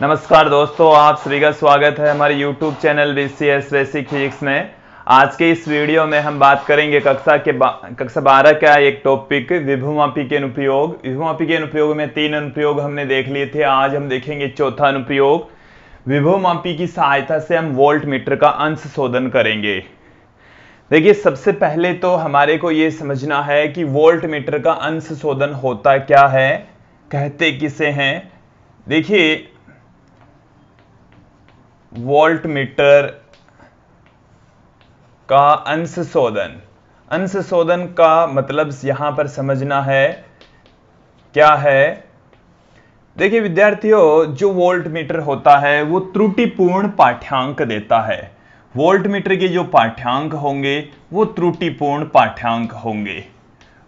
नमस्कार दोस्तों, आप सभी का स्वागत है हमारे YouTube channel BCS basic physics में। आज के इस वीडियो में हम बात करेंगे कक्षा 12 का एक टॉपिक विभवमापी के अनुप्रयोग। विभवमापी के अनुप्रयोग में 3 अनुप्रयोग हमने देख लिए थे। आज हम देखेंगे चौथा अनुप्रयोग। विभवमापी की सहायता से हम वोल्ट मीटर का अंश शोधन करेंगे। देखिए, सबसे पहले तो हमारे को यह समझना है कि वोल्ट मीटर का अंश शोधन होता क्या है, कहते किसे हैं। देखिए, वोल्ट मीटर का अंश शोधन का मतलब यहां पर समझना है क्या है। देखिए विद्यार्थियों, जो वोल्ट मीटर होता है वो त्रुटिपूर्ण पाठ्यांक देता है। वोल्ट मीटर के जो पाठ्यांक होंगे वो त्रुटिपूर्ण पाठ्यांक होंगे।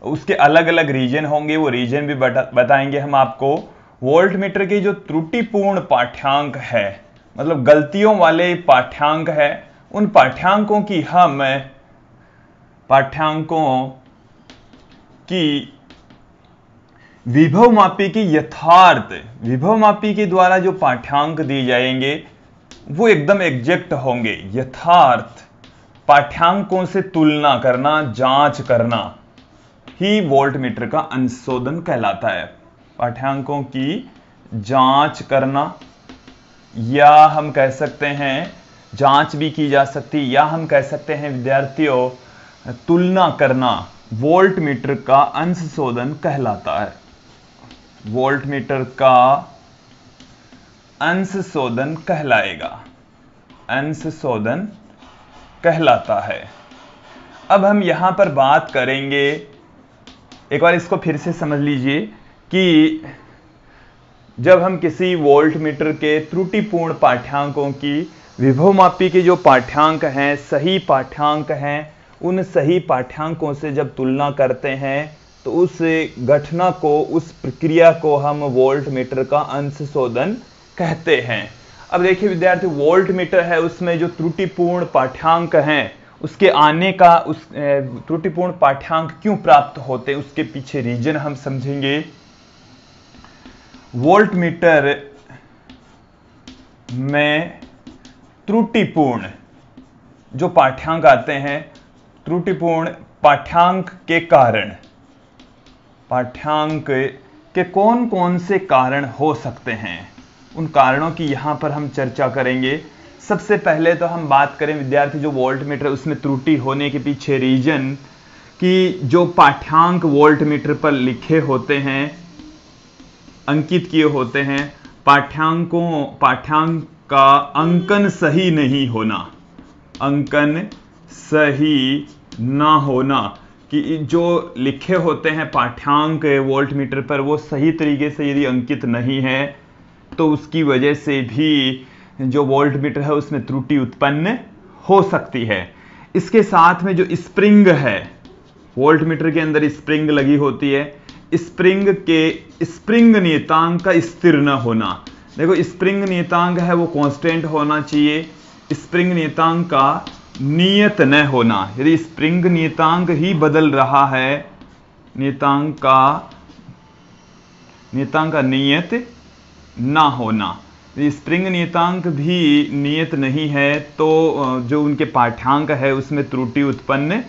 उसके अलग अलग रीजन होंगे, वो रीजन भी बताएंगे हम आपको। वोल्ट मीटर के जो त्रुटिपूर्ण पाठ्यांक है, मतलब गलतियों वाले पाठ्यांक है, उन पाठ्यांकों की विभवमापी की विभवमापी के द्वारा जो पाठ्यांक दिए जाएंगे वो एकदम एग्जैक्ट होंगे। यथार्थ पाठ्यांकों से तुलना करना, जांच करना ही वोल्ट मीटर का अंश शोधन कहलाता है। पाठ्यांकों की जांच करना, या हम कह सकते हैं जांच भी की जा सकती, या हम कह सकते हैं विद्यार्थियों तुलना करना, वोल्ट मीटर का अंश शोधन कहलाता है। वोल्ट मीटर का अंश शोधन कहलाएगा, अंश शोधन कहलाता है। अब हम यहां पर बात करेंगे, एक बार इसको फिर से समझ लीजिए कि जब हम किसी वोल्ट मीटर के त्रुटिपूर्ण पाठ्यांकों की विभवमापी के जो पाठ्यांक हैं, सही पाठ्यांक हैं, उन सही पाठ्यांकों से जब तुलना करते हैं तो उस घटना को, उस प्रक्रिया को हम वोल्ट मीटर का अंश शोधन कहते हैं। अब देखिए विद्यार्थी, वोल्ट मीटर है, उसमें जो त्रुटिपूर्ण पाठ्यांक हैं, उसके आने का, उस त्रुटिपूर्ण पाठ्यांक क्यों प्राप्त होते हैं, उसके पीछे रीजन हम समझेंगे। वोल्ट मीटर में त्रुटिपूर्ण जो पाठ्यांक आते हैं, त्रुटिपूर्ण पाठ्यांक के कारण, पाठ्यांक के कौन कौन से कारण हो सकते हैं, उन कारणों की यहां पर हम चर्चा करेंगे। सबसे पहले तो हम बात करें विद्यार्थी, जो वोल्ट मीटर उसमें त्रुटि होने के पीछे रीजन कि जो पाठ्यांक वोल्ट मीटर पर लिखे होते हैं, अंकित किए होते हैं, पाठ्यांक का अंकन सही नहीं होना, अंकन सही ना होना, कि जो लिखे होते हैं पाठ्यांक वोल्ट मीटर पर वो सही तरीके से यदि अंकित नहीं है तो उसकी वजह से भी जो वोल्ट मीटर है उसमें त्रुटि उत्पन्न हो सकती है। इसके साथ में जो स्प्रिंग है, वोल्ट मीटर के अंदर स्प्रिंग लगी होती है, स्प्रिंग नियतांक का स्थिर न होना। देखो, स्प्रिंग नियतांक है वो कांस्टेंट होना चाहिए, स्प्रिंग नियतांक का नियत न होना। यदि स्प्रिंग नियतांक ही बदल रहा है, नियतांक का नियत ना होना, यदि स्प्रिंग नियतांक भी नियत नहीं है तो जो उनके पाठ्यांक है उसमें त्रुटि उत्पन्न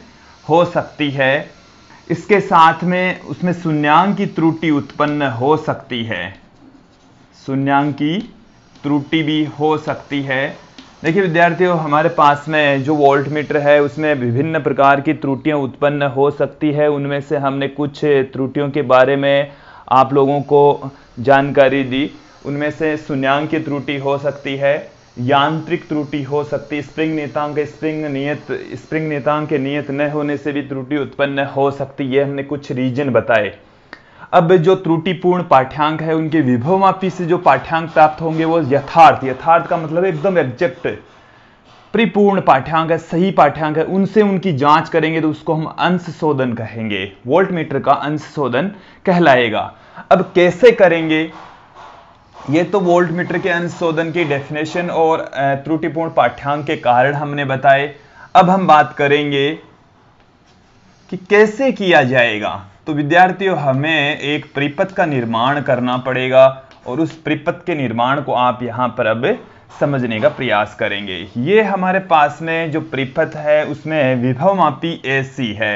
हो सकती है। इसके साथ में उसमें शून्यांक की त्रुटि उत्पन्न हो सकती है, शून्यांक की त्रुटि भी हो सकती है। देखिए विद्यार्थियों, हमारे पास में जो वोल्ट मीटर है उसमें विभिन्न प्रकार की त्रुटियां उत्पन्न हो सकती है। उनमें से हमने कुछ त्रुटियों के बारे में आप लोगों को जानकारी दी। उनमें से शून्यांक की त्रुटि हो सकती है, यांत्रिक त्रुटि हो सकती है, स्प्रिंग नियतांक के नियत न होने से भी त्रुटि उत्पन्न हो सकती है। हमने कुछ रीजन बताए। अब जो त्रुटिपूर्ण पाठ्यांक है उनके विभवमापी से जो पाठ्यांक प्राप्त होंगे वो यथार्थ का मतलब एकदम एग्जैक्ट परिपूर्ण पाठ्यांक है, सही पाठ्यांक है, उनसे उनकी जांच करेंगे तो उसको हम अंश शोधन कहेंगे। वोल्ट मीटर का अंश शोधन कहलाएगा। अब कैसे करेंगे, ये तो वोल्ट मीटर के अंश शोधन की डेफिनेशन और त्रुटिपूर्ण पाठ्यांक के कारण हमने बताए। अब हम बात करेंगे कि कैसे किया जाएगा। तो विद्यार्थियों, हमें एक परिपथ का निर्माण करना पड़ेगा और उस परिपथ के निर्माण को आप यहां पर अब समझने का प्रयास करेंगे। ये हमारे पास में जो परिपथ है उसमें विभवमापी AC है।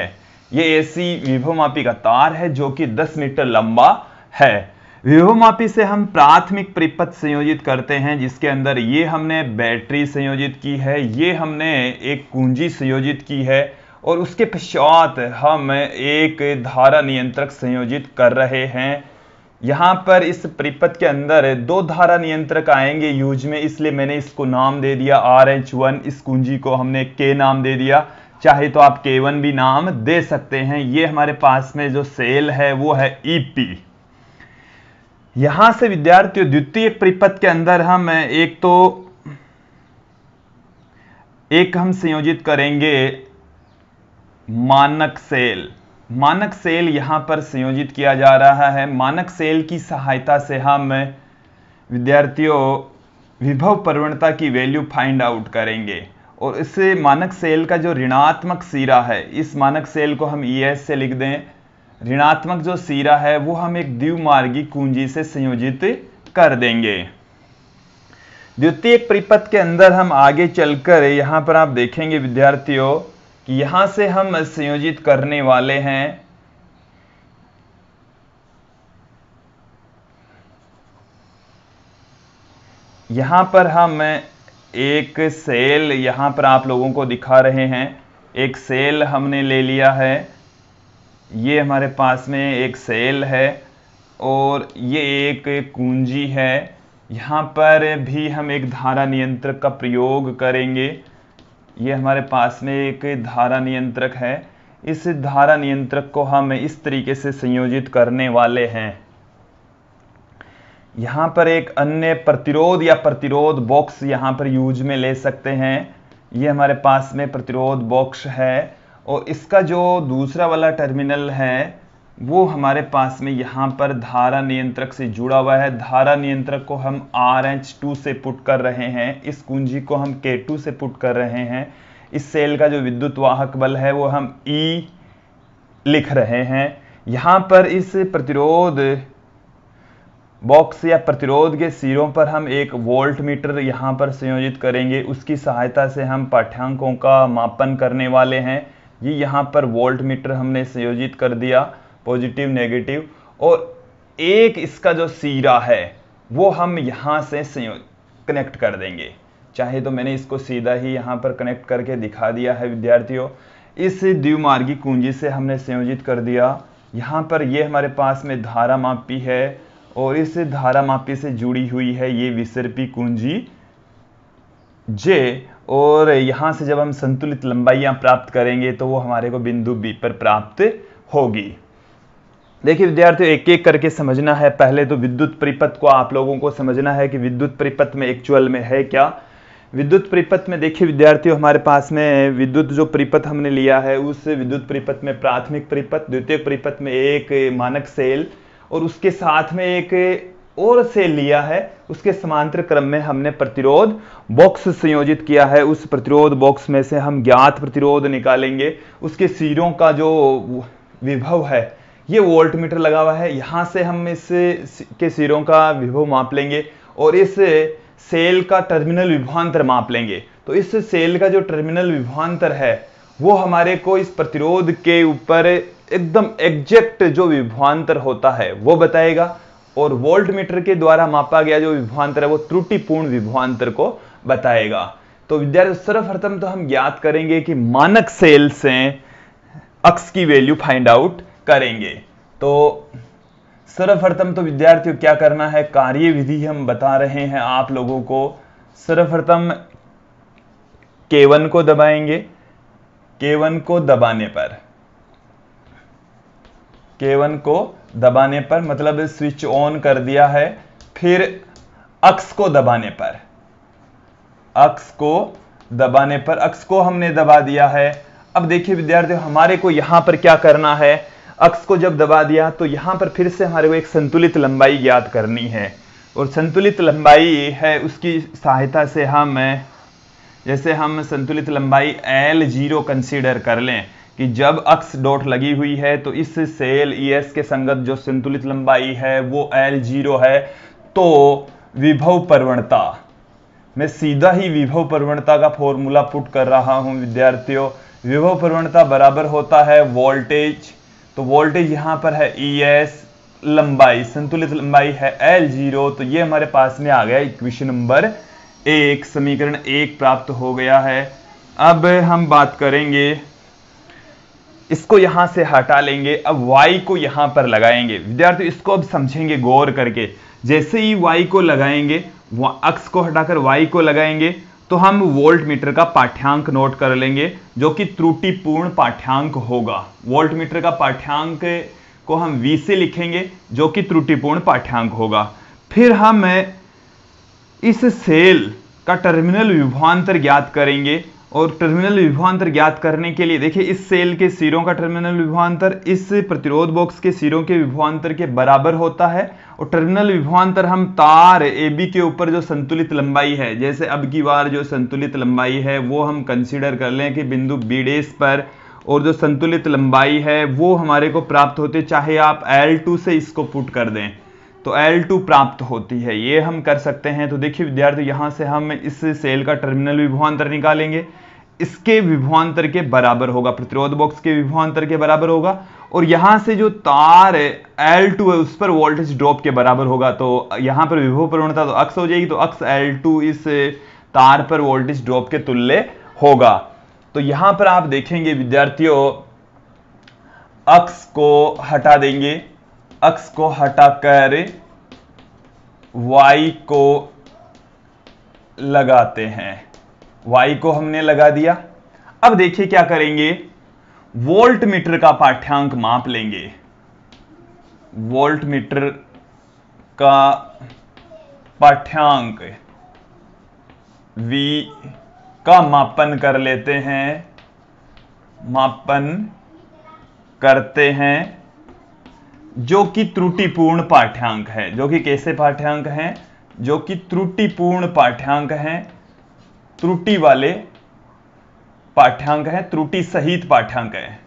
ये AC विभवमापी का तार है जो कि 10 मीटर लंबा है। विभवमापी से हम प्राथमिक परिपथ संयोजित करते हैं जिसके अंदर ये हमने बैटरी संयोजित की है, ये हमने एक कुंजी संयोजित की है और उसके पश्चात हम एक धारा नियंत्रक संयोजित कर रहे हैं। यहां पर इस परिपथ के अंदर 2 धारा नियंत्रक आएंगे यूज में, इसलिए मैंने इसको नाम दे दिया RH1। इस कुंजी को हमने K नाम दे दिया, चाहे तो आप K1 भी नाम दे सकते हैं। ये हमारे पास में जो सेल है वो है EP। यहां से विद्यार्थियों द्वितीय परिपथ के अंदर हम एक हम संयोजित करेंगे मानक सेल। मानक सेल यहां पर संयोजित किया जा रहा है। मानक सेल की सहायता से हम विद्यार्थियों विभव प्रवणता की वैल्यू फाइंड आउट करेंगे और इस मानक सेल का जो ऋणात्मक सिरा है, इस मानक सेल को हम ES से लिख दें। ऋणात्मक जो सिरा है वो हम एक द्विमार्गी कुंजी से संयोजित कर देंगे। द्वितीय परिपथ के अंदर हम आगे चलकर यहां पर आप देखेंगे विद्यार्थियों कि यहां से हम संयोजित करने वाले हैं यहां पर हम एक सेल यहां पर आप लोगों को दिखा रहे हैं। एक सेल हमने ले लिया है, ये हमारे पास में एक सेल है और ये एक कुंजी है। यहां पर भी हम एक धारा नियंत्रक का प्रयोग करेंगे। ये हमारे पास में एक धारा नियंत्रक है। इस धारा नियंत्रक को हम इस तरीके से संयोजित करने वाले हैं। यहां पर एक अन्य प्रतिरोध या प्रतिरोध बॉक्स यहां पर यूज में ले सकते हैं। ये हमारे पास में प्रतिरोध बॉक्स है और इसका जो दूसरा वाला टर्मिनल है वो हमारे पास में यहां पर धारा नियंत्रक से जुड़ा हुआ है। धारा नियंत्रक को हम RH2 से पुट कर रहे हैं, इस कुंजी को हम K2 से पुट कर रहे हैं। इस सेल का जो विद्युत वाहक बल है वो हम E लिख रहे हैं। यहां पर इस प्रतिरोध बॉक्स या प्रतिरोध के सिरों पर हम एक वोल्ट मीटर यहां पर संयोजित करेंगे। उसकी सहायता से हम पाठ्यांकों का मापन करने वाले हैं। ये यहां पर वोल्ट मीटर हमने संयोजित कर दिया, पॉजिटिव नेगेटिव, और एक इसका जो सिरा है वो हम यहां से कनेक्ट कर देंगे। चाहे तो मैंने इसको सीधा ही यहां पर कनेक्ट करके दिखा दिया है विद्यार्थियों। इस द्विमार्गी कुंजी से हमने संयोजित कर दिया। यहां पर ये हमारे पास में धारा मापी है और इस धारा मापी से जुड़ी हुई है ये विसर्पी कुंजी J, और यहां से जब हम संतुलित लंबाइयां प्राप्त करेंगे तो वो हमारे को बिंदु B पर प्राप्त होगी। देखिए विद्यार्थियों एक एक करके समझना है। पहले तो विद्युत परिपथ को आप लोगों को समझना है कि विद्युत परिपथ में एक्चुअल में है क्या। विद्युत परिपथ में देखिए विद्यार्थियों हमारे पास में विद्युत जो परिपथ हमने लिया है उस विद्युत परिपथ में प्राथमिक परिपथ, द्वितीय परिपथ में एक मानक सेल और उसके साथ में एक और सेल लिया है। उसके समांतर क्रम में हमने प्रतिरोध बॉक्स संयोजित किया है। उस प्रतिरोध बॉक्स में से हम ज्ञात प्रतिरोध निकालेंगे। उसके सिरों का जो विभव है ये वोल्ट मीटर लगा हुआ है, यहां से हम इस के सिरों का विभव माप लेंगे और इस सेल का टर्मिनल विभवांतर माप लेंगे। तो इस सेल का जो टर्मिनल विभवांतर है वो हमारे को इस प्रतिरोध के ऊपर एकदम एग्जैक्ट जो विभवांतर होता है वो बताएगा और वोल्ट मीटर के द्वारा मापा गया जो विभवांतर है वो त्रुटिपूर्ण विभवांतर को बताएगा। तो विद्यार्थी सर्वप्रथम तो हम ज्ञात करेंगे कि मानक सेल से अक्स की वैल्यू फाइंड आउट करेंगे। तो सर्वप्रथम तो विद्यार्थियों क्या करना है, कार्य विधि हम बता रहे हैं आप लोगों को। सर्वप्रथम K1 को दबाएंगे। K1 को दबाने पर मतलब स्विच ऑन कर दिया है। फिर अक्स को दबाने पर अक्स को हमने दबा दिया है। अब देखिए विद्यार्थियों हमारे को यहां पर क्या करना है, अक्स को जब दबा दिया तो यहां पर फिर से हमारे को एक संतुलित लंबाई ज्ञात करनी है और संतुलित लंबाई है उसकी सहायता से हम जैसे हम संतुलित लंबाई L0 कंसीडर कर लें कि जब अक्स डॉट लगी हुई है तो इस सेल ES के संगत जो संतुलित लंबाई है वो L0 है। तो विभव प्रवणता, मैं सीधा ही विभव प्रवणता का फॉर्मूला पुट कर रहा हूं विद्यार्थियों। विभव प्रवणता बराबर होता है वोल्टेज, तो वोल्टेज यहां पर है ES, लंबाई संतुलित लंबाई है L0, तो ये हमारे पास में आ गया इक्वेशन नंबर 1, समीकरण 1 प्राप्त हो गया है। अब हम बात करेंगे, इसको यहां से हटा लेंगे, अब y को यहां पर लगाएंगे विद्यार्थियों। इसको अब समझेंगे गौर करके। जैसे ही y को लगाएंगे, अक्ष को हटाकर y को लगाएंगे, तो हम वोल्ट मीटर का पाठ्यांक नोट कर लेंगे, जो कि त्रुटिपूर्ण पाठ्यांक होगा। वोल्ट मीटर का पाठ्यांक को हम V से लिखेंगे, जो कि त्रुटिपूर्ण पाठ्यांक होगा। फिर हम इस सेल का टर्मिनल विभवांतर ज्ञात करेंगे, और टर्मिनल विभवांतर ज्ञात करने के लिए देखिए, इस सेल के सिरों का टर्मिनल विभवांतर इस प्रतिरोध बॉक्स के सिरों के विभवांतर के बराबर होता है। और टर्मिनल विभवांतर हम तार AB के ऊपर जो संतुलित लंबाई है, जैसे अब की बार जो संतुलित लंबाई है वो हम कंसीडर कर लें कि बिंदु B' पर, और जो संतुलित लंबाई है वो हमारे को प्राप्त होती है, चाहे आप L2 से इसको पुट कर दें तो L2 प्राप्त होती है, ये हम कर सकते हैं। तो देखिए विद्यार्थी, यहां से हम इस सेल का टर्मिनल विभवांतर निकालेंगे, इसके विभवांतर के बराबर होगा, प्रतिरोध बॉक्स के विभवांतर के बराबर होगा। और यहां से जो तार L2 है उस पर वोल्टेज ड्रॉप के बराबर होगा। तो यहां पर विभव प्रवणता तो अक्स हो जाएगी, तो अक्स L2 इस तार पर वोल्टेज ड्रॉप के तुल्य होगा। तो यहां पर आप देखेंगे विद्यार्थियों, अक्स को हटा देंगे, अक्स को हटाकर y को लगाते हैं, y को हमने लगा दिया। अब देखिए क्या करेंगे, वोल्ट मीटर का पाठ्यांक माप लेंगे, वोल्ट मीटर का पाठ्यांक V का मापन कर लेते हैं, मापन करते हैं, जो कि त्रुटिपूर्ण पाठ्यांक है। जो कि कैसे पाठ्यांक हैं, जो कि त्रुटिपूर्ण पाठ्यांक हैं, त्रुटि वाले पाठ्यांक हैं, त्रुटि सहित पाठ्यांक हैं।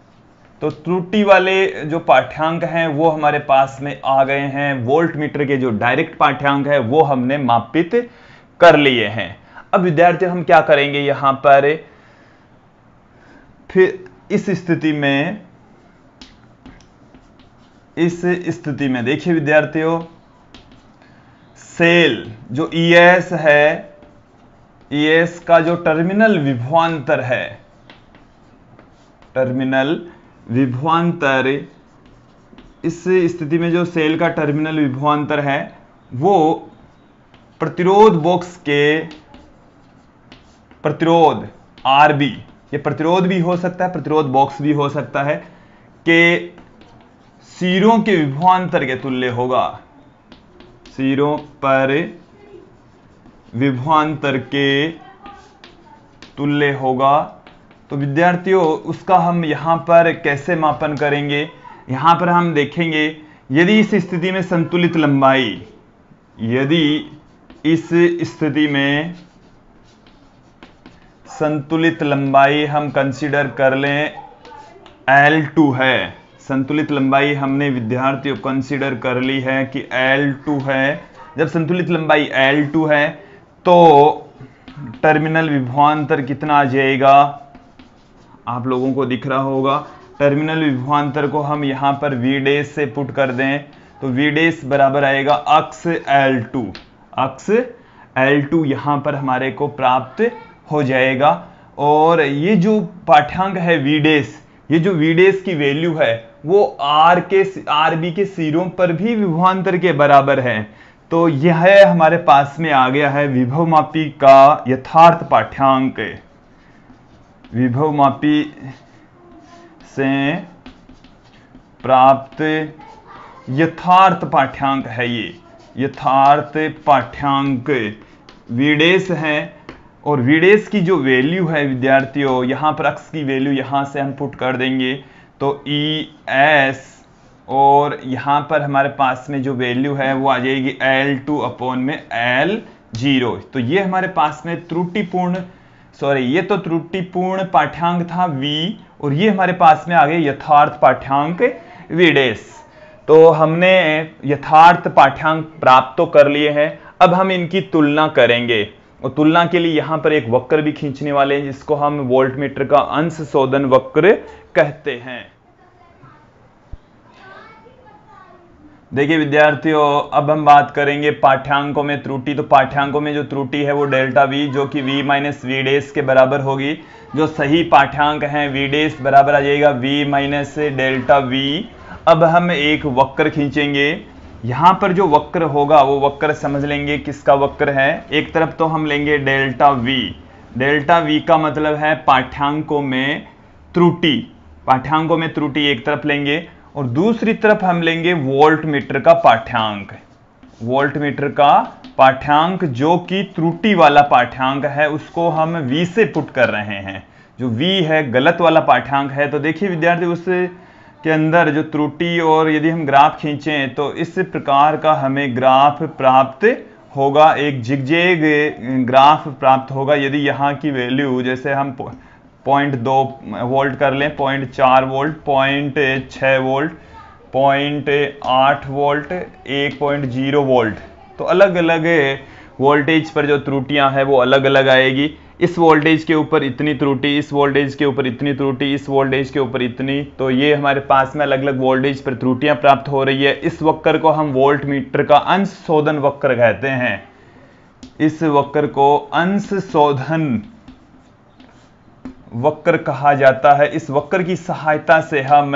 तो त्रुटि वाले जो पाठ्यांक हैं वो हमारे पास में आ गए हैं। वोल्ट मीटर के जो डायरेक्ट पाठ्यांक है वो हमने मापित कर लिए हैं। अब विद्यार्थी हम क्या करेंगे यहां पर, फिर इस स्थिति में देखिए विद्यार्थियों, सेल जो ES है, ES का जो टर्मिनल विभवांतर है, टर्मिनल विभवांतर, इस स्थिति में जो सेल का टर्मिनल विभवांतर है वो प्रतिरोध बॉक्स के प्रतिरोध RB, ये प्रतिरोध भी हो सकता है, प्रतिरोध बॉक्स भी हो सकता है, के सिरों के विभवांतर के तुल्य होगा, सिरों पर विभवांतर के तुल्य होगा। तो विद्यार्थियों उसका हम यहां पर कैसे मापन करेंगे, यहां पर हम देखेंगे, यदि इस स्थिति में संतुलित लंबाई, यदि इस स्थिति में संतुलित लंबाई हम कंसीडर कर लें L2 है, संतुलित लंबाई हमने विद्यार्थियों कंसीडर कर ली है कि L2 है। जब संतुलित लंबाई L2 है तो टर्मिनल विभवांतर कितना आ जाएगा, आप लोगों को दिख रहा होगा। टर्मिनल विभवांतर को हम यहां पर V' से पुट कर दें तो V' बराबर आएगा अक्स L2, अक्स L2 यहां पर हमारे को प्राप्त हो जाएगा। और ये जो पाठ्यांक है V', ये जो V' की वैल्यू है वो RB के सिरों पर भी विभवांतर के बराबर है। तो यह हमारे पास में आ गया है विभवमापी का यथार्थ पाठ्यांक, विभवमापी से प्राप्त यथार्थ पाठ्यांक है, ये यथार्थ पाठ्यांक V' है। और V' की जो वैल्यू है विद्यार्थियों, यहां पर अक्स की वैल्यू यहां से हम पुट कर देंगे तो ES, और यहां पर हमारे पास में जो वैल्यू है वो आ जाएगी L2 अपॉन में L0। तो ये हमारे पास में त्रुटिपूर्ण, ये तो त्रुटिपूर्ण पाठ्यांक था V, और ये हमारे पास में आ गया यथार्थ पाठ्यांक V'। तो हमने यथार्थ पाठ्यांक प्राप्त तो कर लिए हैं, अब हम इनकी तुलना करेंगे और तुलना के लिए यहां पर एक वक्र भी खींचने वाले हैं जिसको हम वोल्टमीटर का अंश शोधन वक्र कहते हैं। देखिए विद्यार्थियों, अब हम बात करेंगे पाठ्यांकों में त्रुटि। तो पाठ्यांकों में जो त्रुटि है वो डेल्टा वी, जो कि v माइनस वी डेस के बराबर होगी। जो सही पाठ्यांक है वी डेस बराबर आ जाएगा v माइनस डेल्टा वी। अब हम एक वक्र खींचेंगे, यहां पर जो वक्र होगा वो वक्र समझ लेंगे किसका वक्र है। एक तरफ तो हम लेंगे डेल्टा वी, डेल्टा वी का मतलब है पाठ्यांकों में त्रुटि, पाठ्यांकों में त्रुटि एक तरफ लेंगे, और दूसरी तरफ हम लेंगे वोल्टमीटर का पाठ्यांक। वोल्टमीटर का पाठ्यांक जो कि त्रुटि वाला पाठ्यांक है उसको हम v से पुट कर रहे हैं। जो v है गलत वाला पाठ्यांक है। तो देखिए विद्यार्थी, उस के अंदर जो त्रुटि, और यदि हम ग्राफ खींचें तो इस प्रकार का हमें ग्राफ प्राप्त होगा, एक जिगजैग ग्राफ प्राप्त होगा। यदि यहाँ की वैल्यू जैसे हम 0.2 वोल्ट कर लें, 0.4 वोल्ट, 0.6 वोल्ट, 0.8 वोल्ट, 1.0 वोल्ट, तो अलग अलग वोल्टेज पर जो त्रुटियां हैं वो अलग अलग आएगी। इस वोल्टेज के ऊपर इतनी त्रुटि, इस वोल्टेज के ऊपर इतनी त्रुटि, इस वोल्टेज के ऊपर इतनी, तो ये हमारे पास में अलग अलग वोल्टेज पर त्रुटियां प्राप्त हो रही है। इस वक्र को हम वोल्टमीटर का अंश शोधन वक्र कहते हैं। इस वक्र को अंश शोधन वक्र कहा जाता है। इस वक्र की सहायता से हम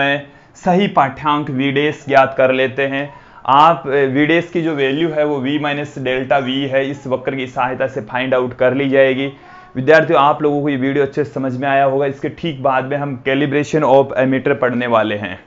सही पाठ्यांक v डेस ज्ञात कर लेते हैं। आप v डेस की जो वैल्यू है वो v माइनस डेल्टा v है, इस वक्र की सहायता से फाइंड आउट कर ली जाएगी। विद्यार्थियों, आप लोगों को ये वीडियो अच्छे से समझ में आया होगा। इसके ठीक बाद में हम कैलिब्रेशन ऑफ एमीटर पढ़ने वाले हैं।